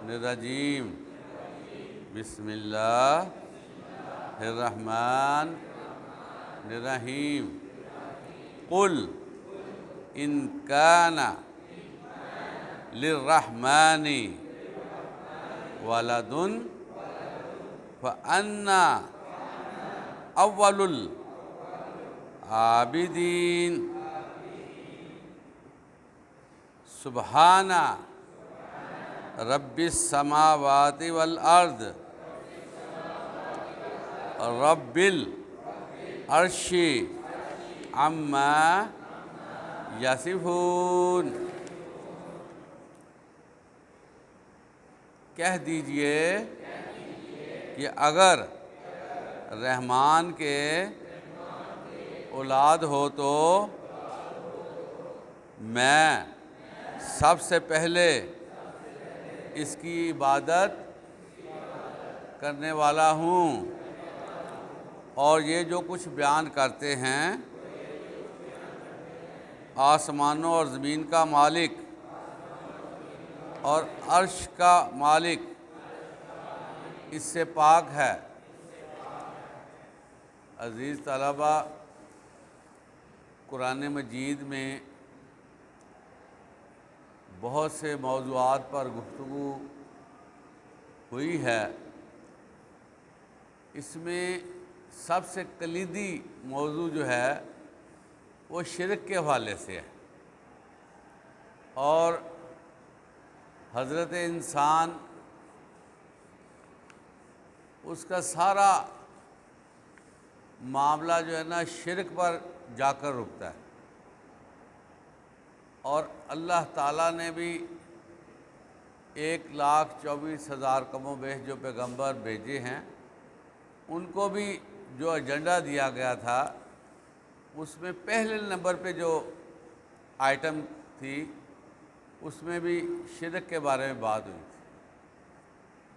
الرجیم بسم اللہ الرحمن الرحیم قل ان کان للرحمن ولد فأنا اول العابدین سبحان رب السماوات والارض رب العرش عما یصفون۔ کہہ دیجئے کہ اگر رحمان کے اولاد ہو تو میں سب سے پہلے اس کی عبادت کرنے والا ہوں، اور یہ جو کچھ بیان کرتے ہیں آسمانوں اور زمین کا مالک اور عرش کا مالک اس سے پاک ہے۔ عزیز طلبہ، قرآن مجید میں بہت سے موضوعات پر گفتگو ہوئی ہے۔ اس میں سب سے کلیدی موضوع جو ہے وہ شرک کے حوالے سے ہے، اور حضرت انسان اس کا سارا معاملہ جو ہے نا شرک پر جا کر رکتا ہے، اور اللہ تعالیٰ نے بھی 1,24,000 کم و بیش جو پیغمبر بھیجے ہیں، ان کو بھی جو ایجنڈا دیا گیا تھا اس میں پہلے نمبر پہ جو آئٹم تھی اس میں بھی شرک کے بارے میں بات ہوئی تھی،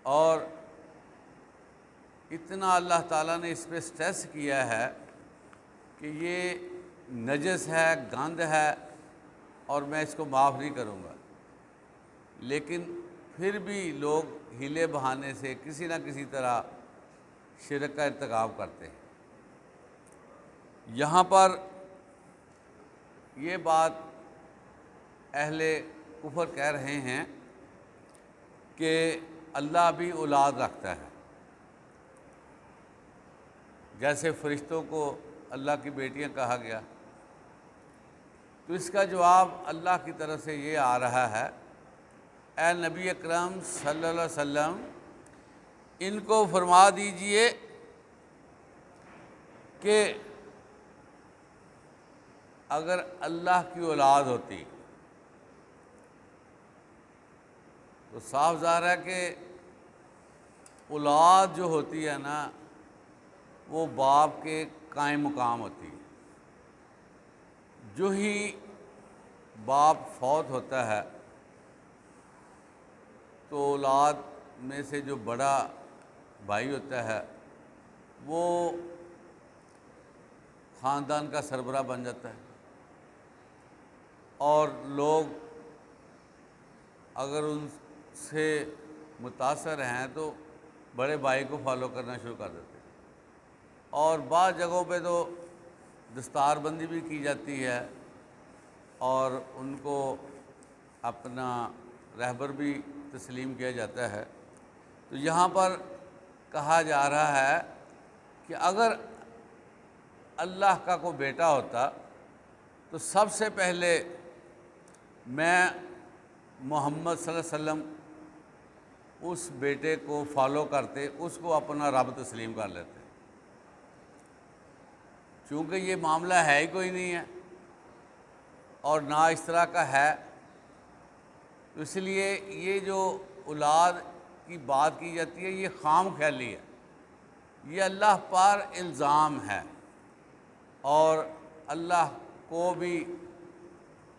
اور اتنا اللہ تعالیٰ نے اس پہ سٹریس کیا ہے کہ یہ نجس ہے، گند ہے، اور میں اس کو معاف نہیں کروں گا، لیکن پھر بھی لوگ ہیلے بہانے سے کسی نہ کسی طرح شرک کا ارتکاب کرتے ہیں۔ یہاں پر یہ بات اہل کفر کہہ رہے ہیں کہ اللہ بھی اولاد رکھتا ہے، جیسے فرشتوں کو اللہ کی بیٹیاں کہا گیا، تو اس کا جواب اللہ کی طرف سے یہ آ رہا ہے، اے نبی اکرم صلی اللہ علیہ وسلم ان کو فرما دیجئے کہ اگر اللہ کی اولاد ہوتی تو صاف ظاہر ہے کہ اولاد جو ہوتی ہے نا وہ باپ کے قائم مقام ہوتی ہے۔ جو ہی باپ فوت ہوتا ہے تو اولاد میں سے جو بڑا بھائی ہوتا ہے وہ خاندان کا سربراہ بن جاتا ہے، اور لوگ اگر ان سے متاثر ہیں تو بڑے بھائی کو فالو کرنا شروع کر دیتے ہیں، اور بعض جگہوں پہ تو دستار بندی بھی کی جاتی ہے اور ان کو اپنا رہبر بھی تسلیم کیا جاتا ہے۔ تو یہاں پر کہا جا رہا ہے کہ اگر اللہ کا کوئی بیٹا ہوتا تو سب سے پہلے میں محمد صلی اللہ علیہ وسلم اس بیٹے کو فالو کرتے، اس کو اپنا رب تسلیم کر لیتے، چونکہ یہ معاملہ ہے ہی کوئی نہیں ہے اور نہ اس طرح کا ہے، تو اس لیے یہ جو اولاد کی بات کی جاتی ہے یہ خام خیالی ہے، یہ اللہ پر الزام ہے، اور اللہ کو بھی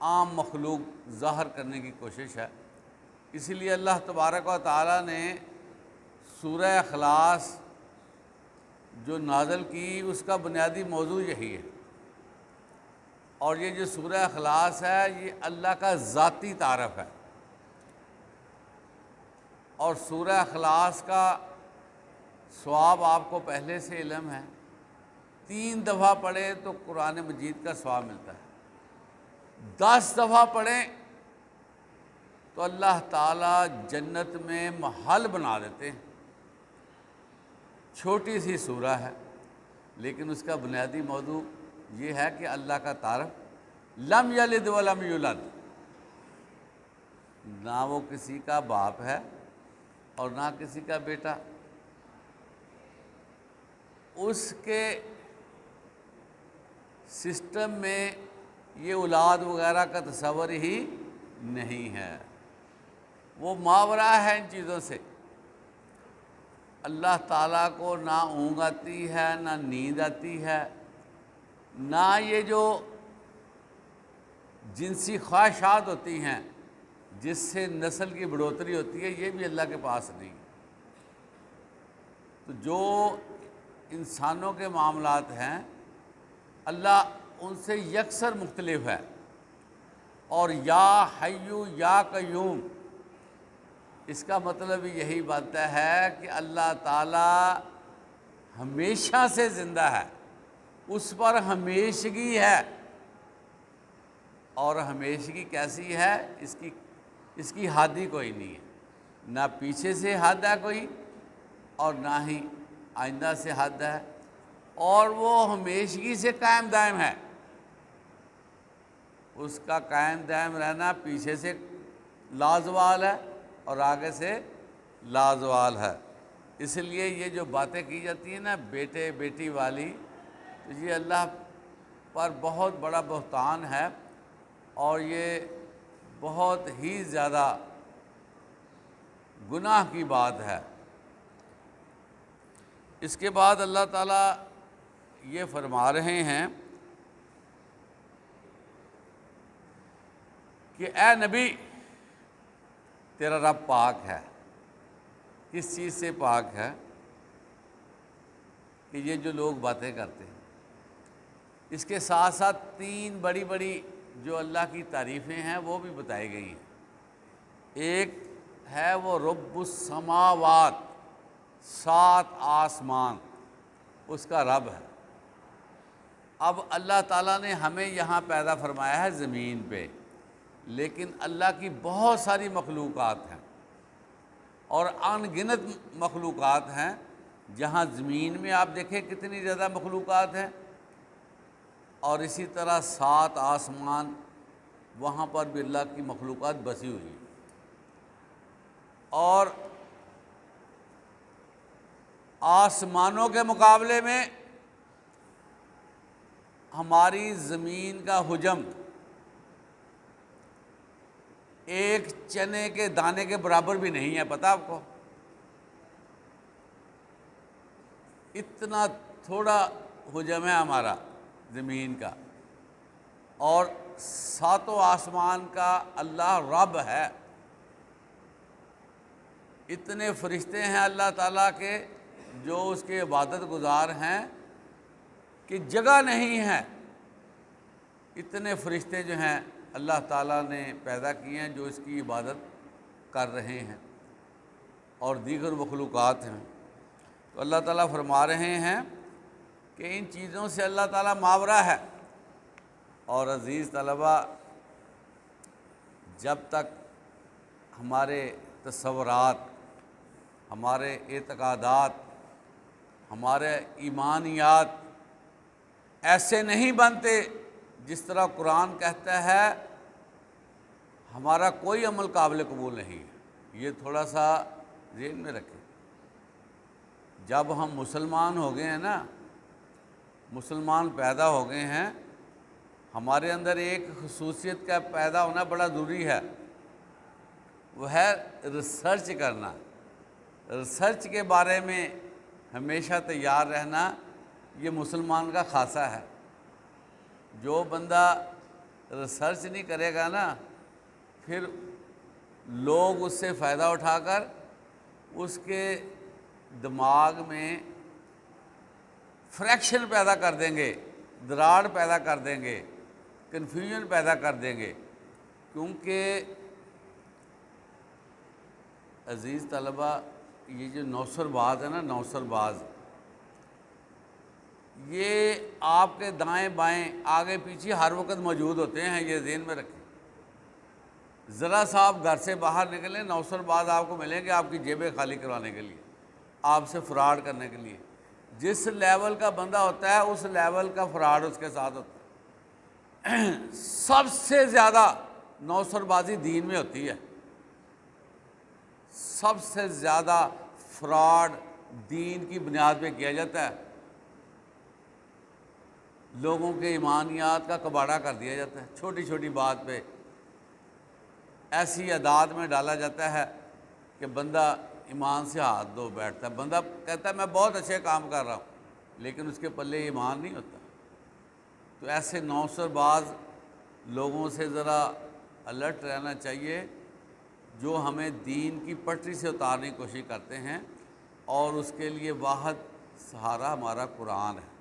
عام مخلوق ظاہر کرنے کی کوشش ہے۔ اسی لیے اللہ تبارک و تعالیٰ نے سورہ اخلاص جو نازل کی اس کا بنیادی موضوع یہی ہے، اور یہ جو سورہ اخلاص ہے یہ اللہ کا ذاتی تعارف ہے۔ اور سورہ اخلاص کا ثواب آپ کو پہلے سے علم ہے، 3 دفعہ پڑھیں تو قرآن مجید کا ثواب ملتا ہے، 10 دفعہ پڑھیں تو اللہ تعالیٰ جنت میں محل بنا دیتے ہیں۔ چھوٹی سی سورہ ہے لیکن اس کا بنیادی موضوع یہ ہے کہ اللہ کا تعارف، لم یلد ولم یولد، نہ وہ کسی کا باپ ہے اور نہ کسی کا بیٹا، اس کے سسٹم میں یہ اولاد وغیرہ کا تصور ہی نہیں ہے، وہ ماورا ہے ان چیزوں سے۔ اللہ تعالیٰ کو نہ اونگ آتی ہے، نہ نیند آتی ہے، نہ یہ جو جنسی خواہشات ہوتی ہیں جس سے نسل کی بڑھوتری ہوتی ہے، یہ بھی اللہ کے پاس نہیں۔ تو جو انسانوں کے معاملات ہیں اللہ ان سے یکسر مختلف ہے، اور یا حیو یا قیوم، اس کا مطلب یہی بنتا ہے کہ اللہ تعالیٰ ہمیشہ سے زندہ ہے، اس پر ہمیشگی ہے، اور ہمیشگی کیسی ہے، اس کی حد ہی کوئی نہیں ہے، نہ پیچھے سے حد ہے کوئی اور نہ ہی آئندہ سے حد ہے، اور وہ ہمیشگی سے قائم دائم ہے۔ اس کا قائم دائم رہنا پیچھے سے لازوال ہے اور آگے سے لازوال ہے۔ اس لیے یہ جو باتیں کی جاتی ہیں نا بیٹے بیٹی والی، تو یہ اللہ پر بہت بڑا بہتان ہے، اور یہ بہت ہی زیادہ گناہ کی بات ہے۔ اس کے بعد اللہ تعالیٰ یہ فرما رہے ہیں کہ اے نبی تیرا رب پاک ہے۔ کس چیز سے پاک ہے؟ کہ یہ جو لوگ باتیں کرتے ہیں، اس کے ساتھ ساتھ 3 بڑی بڑی جو اللہ کی تعریفیں ہیں وہ بھی بتائی گئی ہیں۔ ایک ہے وہ رب السماوات، 7 آسمان اس کا رب ہے۔ اب اللہ تعالیٰ نے ہمیں یہاں پیدا فرمایا ہے زمین پہ، لیکن اللہ کی بہت ساری مخلوقات ہیں اور ان گنت مخلوقات ہیں۔ جہاں زمین میں آپ دیکھیں کتنی زیادہ مخلوقات ہیں، اور اسی طرح 7 آسمان، وہاں پر بھی اللہ کی مخلوقات بسی ہوئی ہیں۔ اور آسمانوں کے مقابلے میں ہماری زمین کا حجم ایک چنے کے دانے کے برابر بھی نہیں ہے، پتہ آپ کو؟ اتنا تھوڑا حجم ہے ہمارا زمین کا، اور 7 آسمان کا اللہ رب ہے۔ اتنے فرشتے ہیں اللہ تعالیٰ کے جو اس کے عبادت گزار ہیں کہ جگہ نہیں ہے۔ اتنے فرشتے جو ہیں اللہ تعالیٰ نے پیدا کیے ہیں جو اس کی عبادت کر رہے ہیں، اور دیگر مخلوقات ہیں۔ تو اللہ تعالیٰ فرما رہے ہیں کہ ان چیزوں سے اللہ تعالیٰ ماورا ہے۔ اور عزیز طلبہ، جب تک ہمارے تصورات، ہمارے اعتقادات، ہمارے ایمانیات ایسے نہیں بنتے جس طرح قرآن کہتا ہے، ہمارا کوئی عمل قابل قبول نہیں ہے۔ یہ تھوڑا سا ذہن میں رکھیں۔ جب ہم مسلمان ہو گئے ہیں نا، مسلمان پیدا ہو گئے ہیں، ہمارے اندر ایک خصوصیت کا پیدا ہونا بڑا ضروری ہے، وہ ہے ریسرچ کرنا۔ ریسرچ کے بارے میں ہمیشہ تیار رہنا، یہ مسلمان کا خاصہ ہے۔ جو بندہ ریسرچ نہیں کرے گا نا، پھر لوگ اس سے فائدہ اٹھا کر اس کے دماغ میں فریکشن پیدا کر دیں گے، دراڑ پیدا کر دیں گے، کنفیوژن پیدا کر دیں گے، کیونکہ عزیز طلبہ، یہ جو نوسر باز ہے نا، نوسر باز، یہ آپ کے دائیں بائیں آگے پیچھے ہر وقت موجود ہوتے ہیں، یہ ذہن میں رکھیں۔ ذرا سا آپ گھر سے باہر نکلیں، نوسر باز آپ کو ملیں گے آپ کی جیبیں خالی کروانے کے لیے، آپ سے فراڈ کرنے کے لیے۔ جس لیول کا بندہ ہوتا ہے اس لیول کا فراڈ اس کے ساتھ ہوتا ہے۔ سب سے زیادہ نوسر بازی دین میں ہوتی ہے، سب سے زیادہ فراڈ دین کی بنیاد پہ کیا جاتا ہے، لوگوں کے ایمانیات کا کباڑہ کر دیا جاتا ہے، چھوٹی چھوٹی بات پہ ایسی عادات میں ڈالا جاتا ہے کہ بندہ ایمان سے ہاتھ دھو بیٹھتا ہے۔ بندہ کہتا ہے میں بہت اچھے کام کر رہا ہوں، لیکن اس کے پلے ایمان نہیں ہوتا۔ تو ایسے نوسر باز لوگوں سے ذرا الرٹ رہنا چاہیے، جو ہمیں دین کی پٹری سے اتارنے کی کوشش کرتے ہیں، اور اس کے لیے واحد سہارا ہمارا قرآن ہے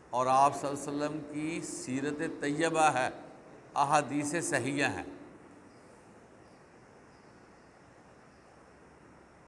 اور آپ صلی اللہ علیہ وسلم کی سیرت طیبہ ہے، احادیث صحیحہ ہیں۔